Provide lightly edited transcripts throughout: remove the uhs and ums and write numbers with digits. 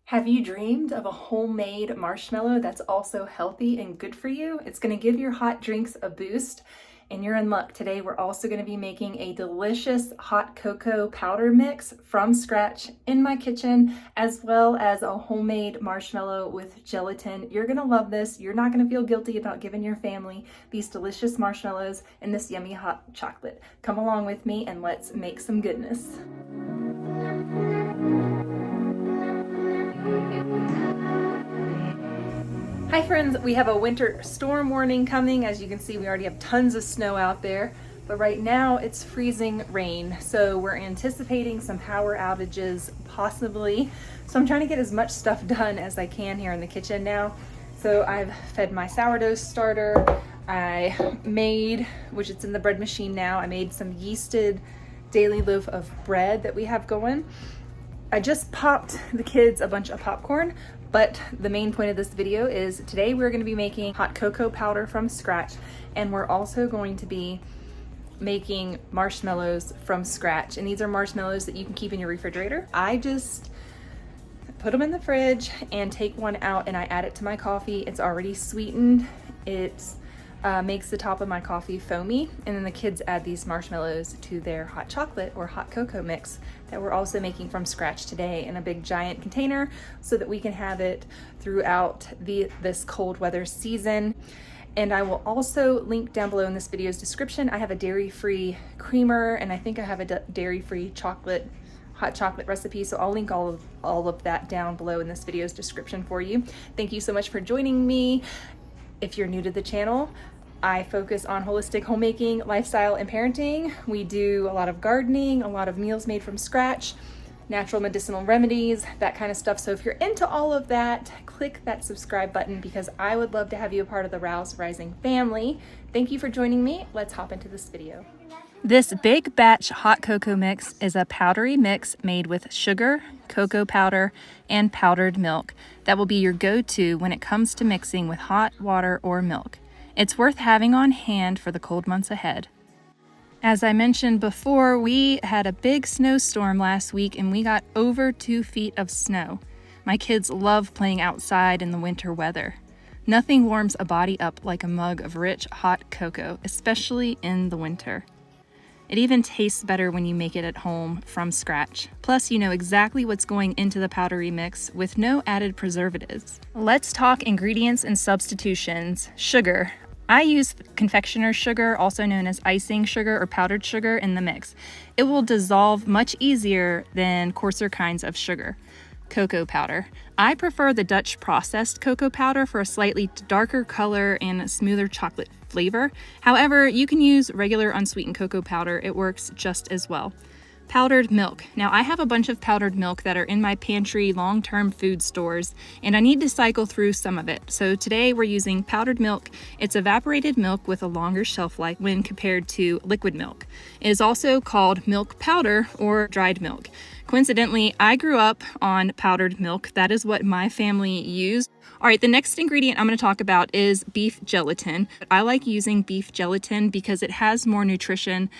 Have you dreamed of a homemade marshmallow that's also healthy and good for you? It's going to give your hot drinks a boost, and you're in luck. Today we're also going to be making a delicious hot cocoa powder mix from scratch in my kitchen, as well as a homemade marshmallow with gelatin. You're going to love this. You're not going to feel guilty about giving your family these delicious marshmallows and this yummy hot chocolate. Come along with me and let's make some goodness. Hi friends, we have a winter storm warning coming. As you can see, we already have tons of snow out there, but right now it's freezing rain. So we're anticipating some power outages possibly. So I'm trying to get as much stuff done as I can here in the kitchen now. So I've fed my sourdough starter. I made, which it's in the bread machine now, I made some yeasted daily loaf of bread that we have going. I just popped the kids a bunch of popcorn, but the main point of this video is today we're going to be making hot cocoa powder from scratch, and we're also going to be making marshmallows from scratch. And these are marshmallows that you can keep in your refrigerator. I just put them in the fridge and take one out and I add it to my coffee. It's already sweetened. It makes the top of my coffee foamy, and then the kids add these marshmallows to their hot chocolate or hot cocoa mix that we're also making from scratch today in a big giant container so that we can have it throughout this cold weather season. And I will also link down below in this video's description. I have a dairy-free creamer, and I think I have a dairy-free hot chocolate recipe, so I'll link all of that down below in this video's description for you. Thank you so much for joining me. If you're new to the channel, I focus on holistic homemaking, lifestyle, and parenting. We do a lot of gardening, a lot of meals made from scratch, natural medicinal remedies, that kind of stuff. So if you're into all of that, click that subscribe button because I would love to have you a part of the Rouse Rising family. Thank you for joining me. Let's hop into this video. This big batch hot cocoa mix is a powdery mix made with sugar, cocoa powder, and powdered milk that will be your go-to when it comes to mixing with hot water or milk. It's worth having on hand for the cold months ahead. As I mentioned before, we had a big snowstorm last week and we got over 2 feet of snow. My kids love playing outside in the winter weather. Nothing warms a body up like a mug of rich, hot cocoa, especially in the winter. It even tastes better when you make it at home from scratch. Plus, you know exactly what's going into the powdery mix with no added preservatives. Let's talk ingredients and substitutions. Sugar. I use confectioner's sugar, also known as icing sugar or powdered sugar, in the mix. It will dissolve much easier than coarser kinds of sugar. Cocoa powder. I prefer the Dutch processed cocoa powder for a slightly darker color and a smoother chocolate flavor. However, you can use regular unsweetened cocoa powder. It works just as well. Powdered milk. Now, I have a bunch of powdered milk that are in my pantry long-term food stores, and I need to cycle through some of it. So today we're using powdered milk. It's evaporated milk with a longer shelf life when compared to liquid milk. It is also called milk powder or dried milk. Coincidentally, I grew up on powdered milk. That is what my family used. All right, the next ingredient I'm going to talk about is beef gelatin. I like using beef gelatin because it has more nutrition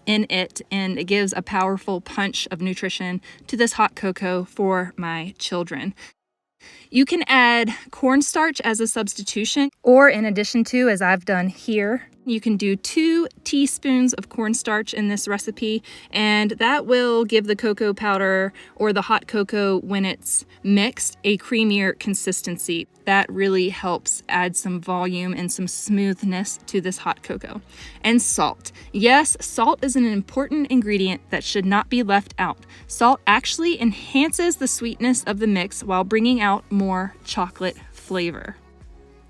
in it and it gives a powerful punch of nutrition to this hot cocoa for my children. You can add cornstarch as a substitution, or in addition to, as I've done here, you can do 2 teaspoons of cornstarch in this recipe, and that will give the cocoa powder or the hot cocoa, when it's mixed, a creamier consistency. That really helps add some volume and some smoothness to this hot cocoa. And salt. Yes, salt is an important ingredient that should not be left out. Salt actually enhances the sweetness of the mix while bringing out more chocolate flavor.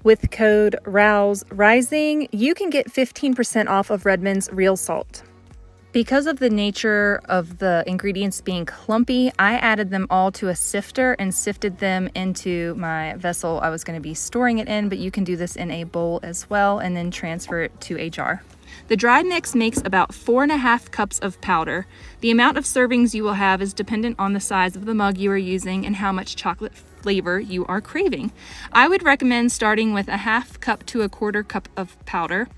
With code ROWESRISING, you can get 15% off of Redmond's Real Salt. Because of the nature of the ingredients being clumpy, I added them all to a sifter and sifted them into my vessel I was going to be storing it in, but you can do this in a bowl as well and then transfer it to a jar. The dry mix makes about 4.5 cups of powder. The amount of servings you will have is dependent on the size of the mug you are using and how much chocolate flavor you are craving. I would recommend starting with a 1/2 cup to 1/4 cup of powder.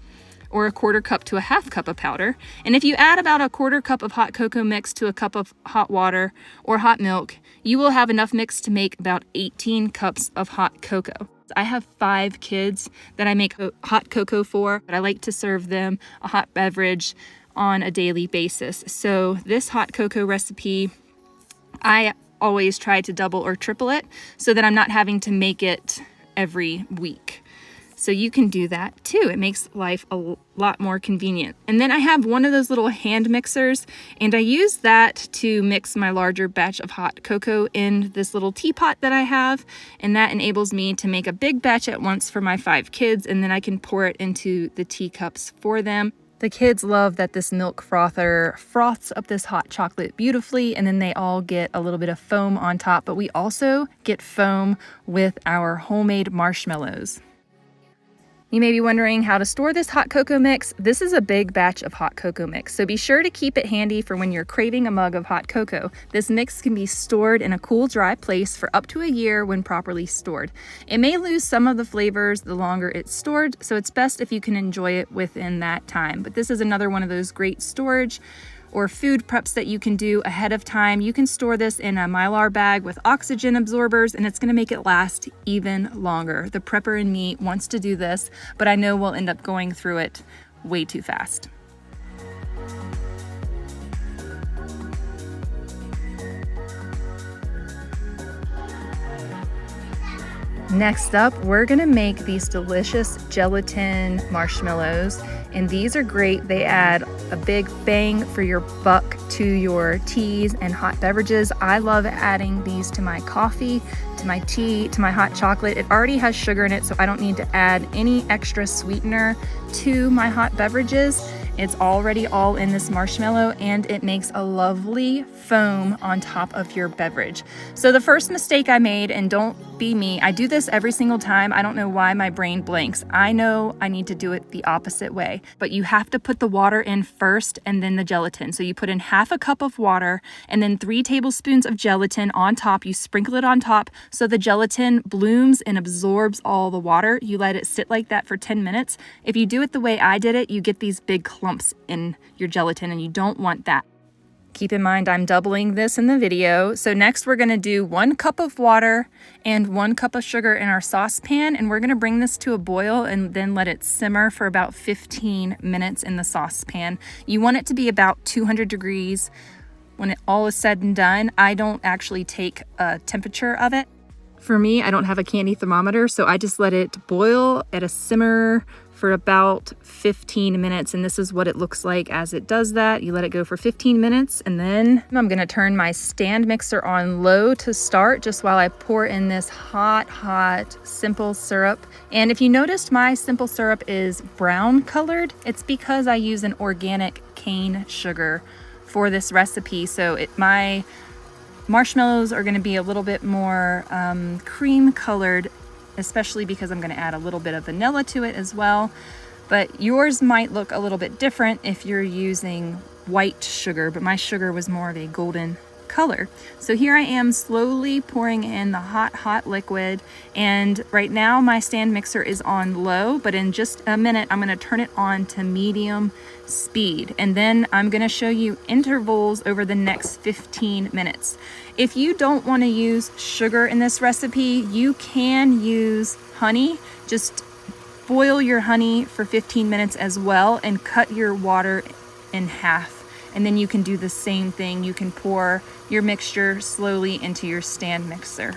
or a 1/4 cup to a 1/2 cup of powder. And if you add about a 1/4 cup of hot cocoa mix to a cup of hot water or hot milk, you will have enough mix to make about 18 cups of hot cocoa. I have 5 kids that I make hot cocoa for, but I like to serve them a hot beverage on a daily basis. So this hot cocoa recipe, I always try to double or triple it so that I'm not having to make it every week. So you can do that too. It makes life a lot more convenient. And then I have one of those little hand mixers, and I use that to mix my larger batch of hot cocoa in this little teapot that I have. And that enables me to make a big batch at once for my 5 kids, and then I can pour it into the teacups for them. The kids love that this milk frother froths up this hot chocolate beautifully, and then they all get a little bit of foam on top, but we also get foam with our homemade marshmallows. You may be wondering how to store this hot cocoa mix. This is a big batch of hot cocoa mix, so be sure to keep it handy for when you're craving a mug of hot cocoa. This mix can be stored in a cool, dry place for up to a year when properly stored. It may lose some of the flavors the longer it's stored, so it's best if you can enjoy it within that time. But this is another one of those great storage or food preps that you can do ahead of time. You can store this in a Mylar bag with oxygen absorbers, and it's gonna make it last even longer. The prepper in me wants to do this, but I know we'll end up going through it way too fast. Next up, we're gonna make these delicious gelatin marshmallows, and these are great. They add a big bang for your buck to your teas and hot beverages. I love adding these to my coffee, to my tea, to my hot chocolate. It already has sugar in it, so I don't need to add any extra sweetener to my hot beverages. It's already all in this marshmallow, and it makes a lovely foam on top of your beverage. So the first mistake I made, and don't be me, I do this every single time. I don't know why my brain blanks. I know I need to do it the opposite way, but you have to put the water in first and then the gelatin. So you put in 1/2 cup of water and then 3 tablespoons of gelatin on top. You sprinkle it on top so the gelatin blooms and absorbs all the water. You let it sit like that for 10 minutes. If you do it the way I did it, you get these big clumps in your gelatin, and you don't want that. Keep in mind, I'm doubling this in the video. So next we're gonna do 1 cup of water and 1 cup of sugar in our saucepan, and we're gonna bring this to a boil and then let it simmer for about 15 minutes in the saucepan. You want it to be about 200 degrees when it all is said and done. I don't actually take a temperature of it. For me, I don't have a candy thermometer, so I just let it boil at a simmer for about 15 minutes, and this is what it looks like as it does that. You let it go for 15 minutes, and then I'm gonna turn my stand mixer on low to start just while I pour in this hot simple syrup. And if you noticed, my simple syrup is brown colored. It's because I use an organic cane sugar for this recipe, so my marshmallows are gonna be a little bit more cream colored, especially because I'm gonna add a little bit of vanilla to it as well. But yours might look a little bit different if you're using white sugar, but my sugar was more of a golden color. So here I am slowly pouring in the hot liquid, and right now my stand mixer is on low, but in just a minute I'm gonna turn it on to medium speed, and then I'm gonna show you intervals over the next 15 minutes. If you don't want to use sugar in this recipe, you can use honey. Just boil your honey for 15 minutes as well and cut your water in half. And then you can do the same thing. You can pour your mixture slowly into your stand mixer.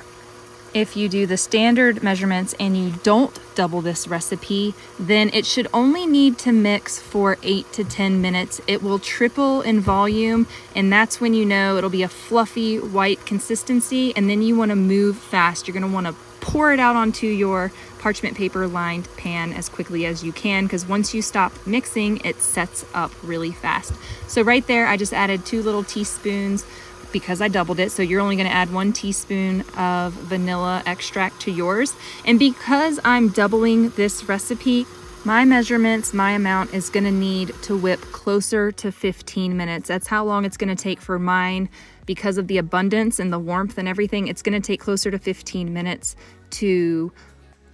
If you do the standard measurements and you don't double this recipe, then it should only need to mix for 8 to 10 minutes. It will triple in volume, and that's when you know it'll be a fluffy white consistency, and then you want to move fast. You're going to want to pour it out onto your parchment paper lined pan as quickly as you can, because once you stop mixing, it sets up really fast. So right there, I just added 2 little teaspoons because I doubled it. So you're only gonna add 1 teaspoon of vanilla extract to yours. And because I'm doubling this recipe, my measurements, my amount is gonna need to whip closer to 15 minutes. That's how long it's gonna take for mine. Because of the abundance and the warmth and everything, it's gonna take closer to 15 minutes to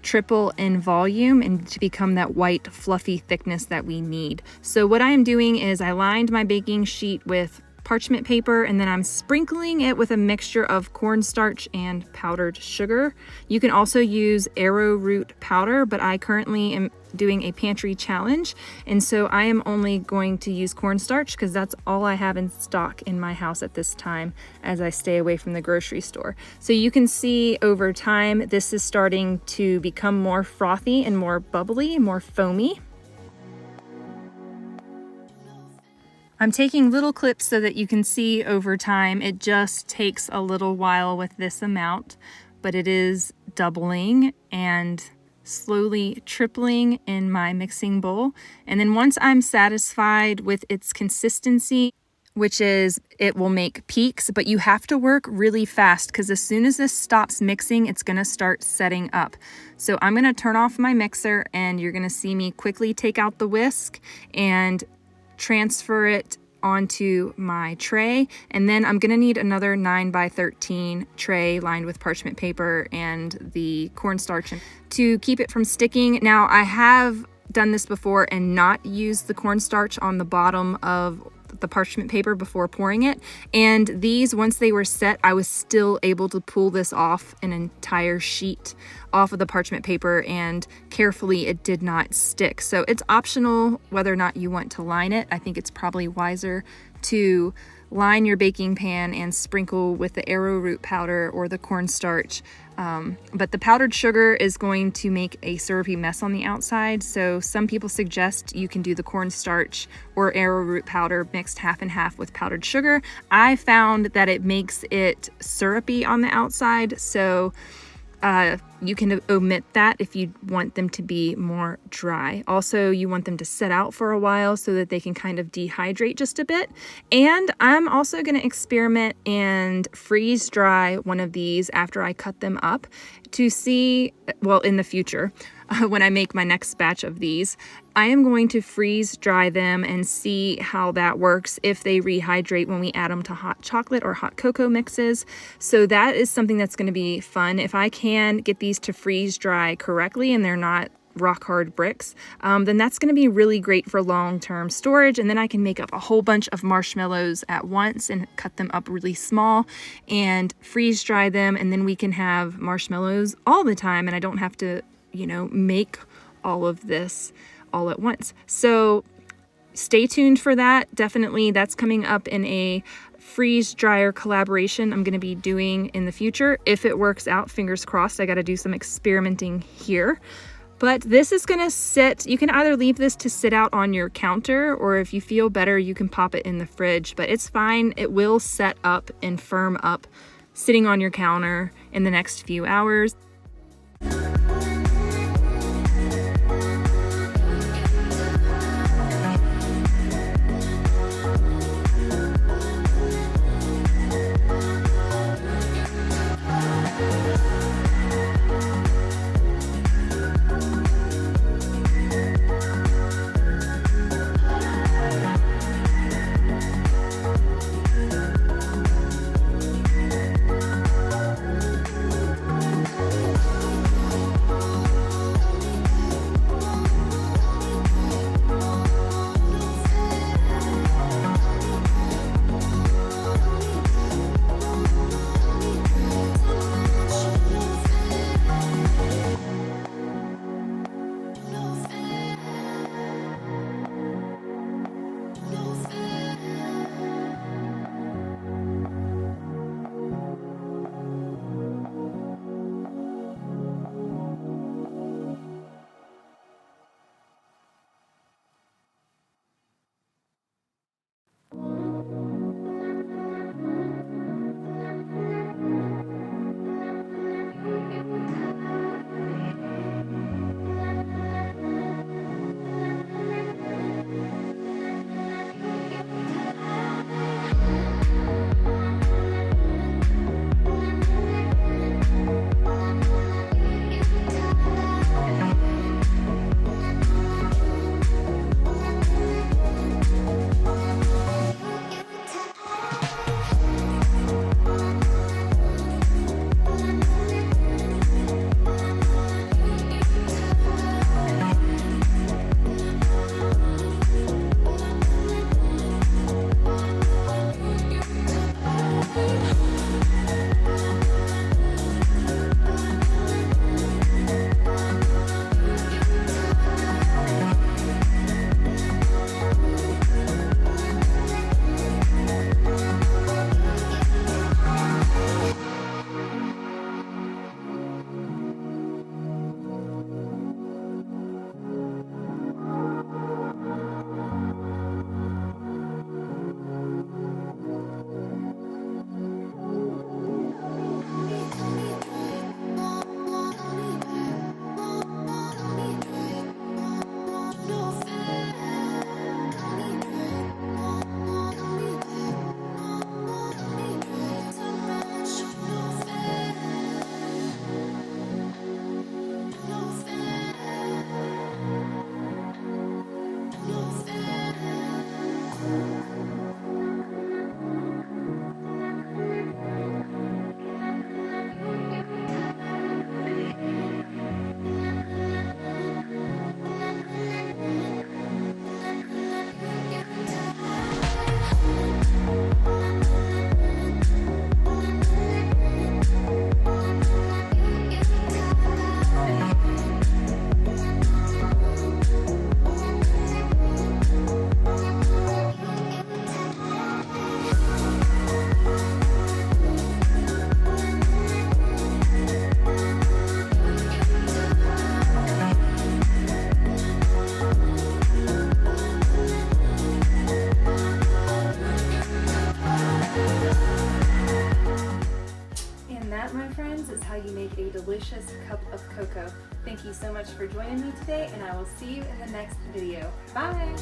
triple in volume and to become that white fluffy thickness that we need. So what I am doing is I lined my baking sheet with parchment paper, and then I'm sprinkling it with a mixture of cornstarch and powdered sugar. You can also use arrowroot powder, but I currently am doing a pantry challenge, and so I am only going to use cornstarch because that's all I have in stock in my house at this time as I stay away from the grocery store. So you can see over time this is starting to become more frothy and more bubbly, more foamy. I'm taking little clips so that you can see over time. It just takes a little while with this amount, but it is doubling and slowly tripling in my mixing bowl. And then once I'm satisfied with its consistency, which is it will make peaks, but you have to work really fast because as soon as this stops mixing, it's gonna start setting up. So I'm gonna turn off my mixer and you're gonna see me quickly take out the whisk and transfer it onto my tray, and then I'm gonna need another 9x13 tray lined with parchment paper and the cornstarch to keep it from sticking. Now I have done this before and not used the cornstarch on the bottom of the parchment paper before pouring it, and these, once they were set, I was still able to pull this off an entire sheet off of the parchment paper, and carefully it did not stick. So it's optional whether or not you want to line it. I think it's probably wiser to line your baking pan and sprinkle with the arrowroot powder or the cornstarch. But the powdered sugar is going to make a syrupy mess on the outside. So some people suggest you can do the cornstarch or arrowroot powder mixed half and half with powdered sugar. I found that it makes it syrupy on the outside. So you can omit that if you want them to be more dry. Also, you want them to set out for a while so that they can kind of dehydrate just a bit. And I'm also going to experiment and freeze dry one of these after I cut them up to see, well, in the future, when I make my next batch of these, I am going to freeze dry them and see how that works if they rehydrate when we add them to hot chocolate or hot cocoa mixes. So that is something that's going to be fun. If I can get these to freeze dry correctly and they're not rock hard bricks, then that's going to be really great for long-term storage. And then I can make up a whole bunch of marshmallows at once and cut them up really small and freeze dry them. And then we can have marshmallows all the time. And I don't have to, make all of this all at once. So stay tuned for that. Definitely that's coming up in a freeze dryer collaboration I'm going to be doing in the future. If it works out, fingers crossed. I got to do some experimenting here. But this is going to sit, you can either leave this to sit out on your counter, or if you feel better, you can pop it in the fridge, but it's fine. It will set up and firm up sitting on your counter in the next few hours. we make a delicious cup of cocoa. Thank you so much for joining me today, and I will see you in the next video. Bye!